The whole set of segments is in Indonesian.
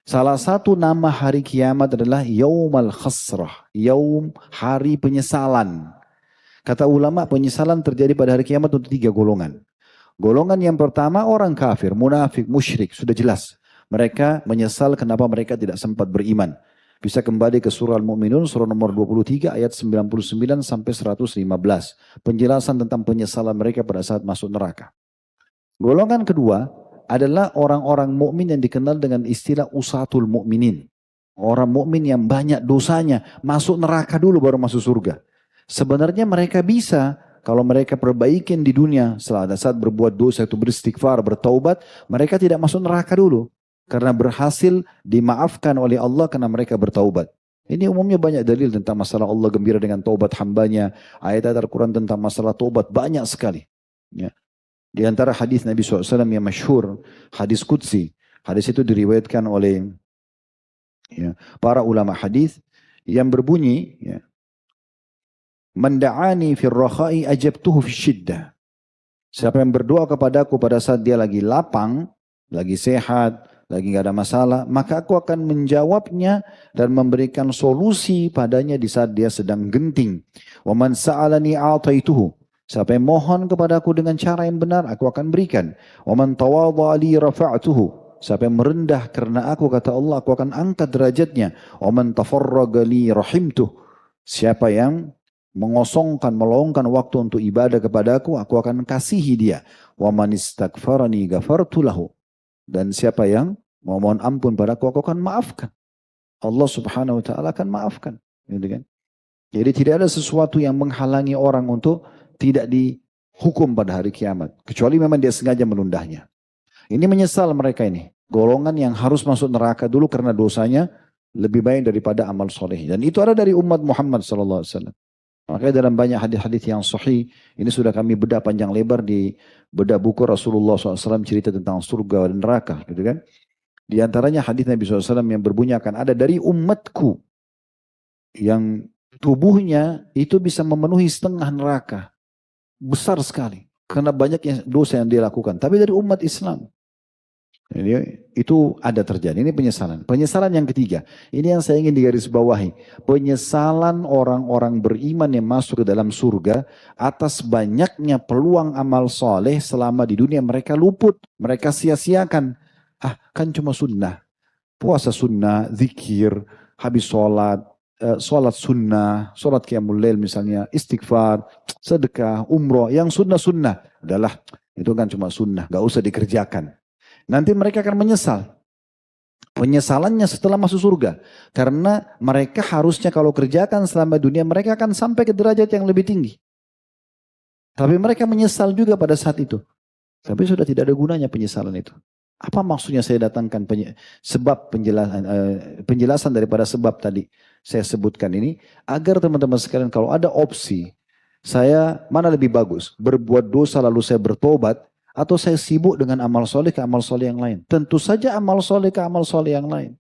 Salah satu nama hari kiamat adalah Yaumal Khasrah. Yaum, hari penyesalan. Kata ulama, penyesalan terjadi pada hari kiamat untuk 3 golongan. Golongan yang pertama orang kafir, munafik, musyrik, sudah jelas. Mereka menyesal kenapa mereka tidak sempat beriman. Bisa kembali ke surah Al-Mu'minun, surah nomor 23 ayat 99 sampai 115. Penjelasan tentang penyesalan mereka pada saat masuk neraka. Golongan kedua adalah orang-orang mukmin yang dikenal dengan istilah usatul mukminin. Orang mukmin yang banyak dosanya, masuk neraka dulu baru masuk surga. Sebenarnya mereka bisa kalau mereka perbaikin di dunia, setelah saat berbuat dosa itu beristighfar, bertaubat, mereka tidak masuk neraka dulu. Karena berhasil dimaafkan oleh Allah karena mereka bertaubat. Ini umumnya banyak dalil tentang masalah Allah gembira dengan taubat hambanya. Ayat-ayat Al-Quran tentang masalah taubat banyak sekali. Ya. Di antara hadis Nabi SAW yang masyhur, hadis Qudsi. Hadis itu diriwayatkan oleh para ulama hadis yang berbunyi, Man da'ani fir rakha'i ajabtuhu fi syiddah. Siapa yang berdoa kepadaku pada saat dia lagi lapang, lagi sehat, lagi nggak ada masalah, maka aku akan menjawabnya dan memberikan solusi padanya di saat dia sedang genting. Wa man sa'alani a'taituhu. Siapa yang mohon kepadaku dengan cara yang benar, aku akan berikan. Wa man tawadha'a li rafa'tuhu. Siapa yang merendah karena aku, kata Allah, aku akan angkat derajatnya. Wa man tafarraga li rahimtuh. Siapa yang mengosongkan, meluangkan waktu untuk ibadah kepadaku, aku akan kasihi dia. Wa man istaghfarani ghafartu lahu. Dan siapa yang mau mohon ampun padaku, aku akan maafkan. Allah Subhanahu wa taala akan maafkan, gitu kan? Jadi tidak ada sesuatu yang menghalangi orang untuk tidak dihukum pada hari kiamat, kecuali memang dia sengaja menundanya. Ini menyesal mereka ini, golongan yang harus masuk neraka dulu karena dosanya lebih baik daripada amal soleh. Dan itu ada dari umat Muhammad sallallahu alaihi wasallam. Makanya dalam banyak hadis-hadis yang sahih, ini sudah kami bedah panjang lebar di bedah buku Rasulullah SAW cerita tentang surga dan neraka, gitu kan? Di antaranya hadis Nabi SAW yang berbunyi akan ada dari umatku yang tubuhnya itu bisa memenuhi setengah neraka, besar sekali, karena banyak dosa yang dia lakukan. Tapi dari umat Islam. Jadi, itu ada terjadi. Ini penyesalan. Penyesalan yang ketiga. Ini yang saya ingin digarisbawahi. Penyesalan orang-orang beriman yang masuk ke dalam surga atas banyaknya peluang amal soleh selama di dunia mereka luput. Mereka sia-siakan. Ah, kan cuma sunnah. Puasa sunnah, zikir, habis sholat, sholat sunnah, sholat qiyamul lail misalnya, istighfar, sedekah, umroh. Yang sunnah-sunnah. Adalah, itu kan cuma sunnah. Gak usah dikerjakan. Nanti mereka akan menyesal. Penyesalannya setelah masuk surga. Karena mereka harusnya kalau kerjakan selama dunia, mereka akan sampai ke derajat yang lebih tinggi. Tapi mereka menyesal juga pada saat itu. Tapi sudah tidak ada gunanya penyesalan itu. Apa maksudnya saya datangkan sebab penjelasan daripada sebab tadi saya sebutkan ini. Agar teman-teman sekalian kalau ada opsi, saya mana lebih bagus? Berbuat dosa lalu saya bertobat, atau saya sibuk dengan amal soleh ke amal soleh yang lain. Tentu saja amal soleh ke amal soleh yang lain.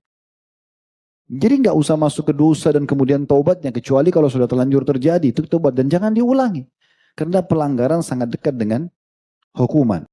Jadi nggak usah masuk ke dosa dan kemudian taubatnya. Kecuali kalau sudah terlanjur terjadi, itu taubat. Dan jangan diulangi. Karena pelanggaran sangat dekat dengan hukuman.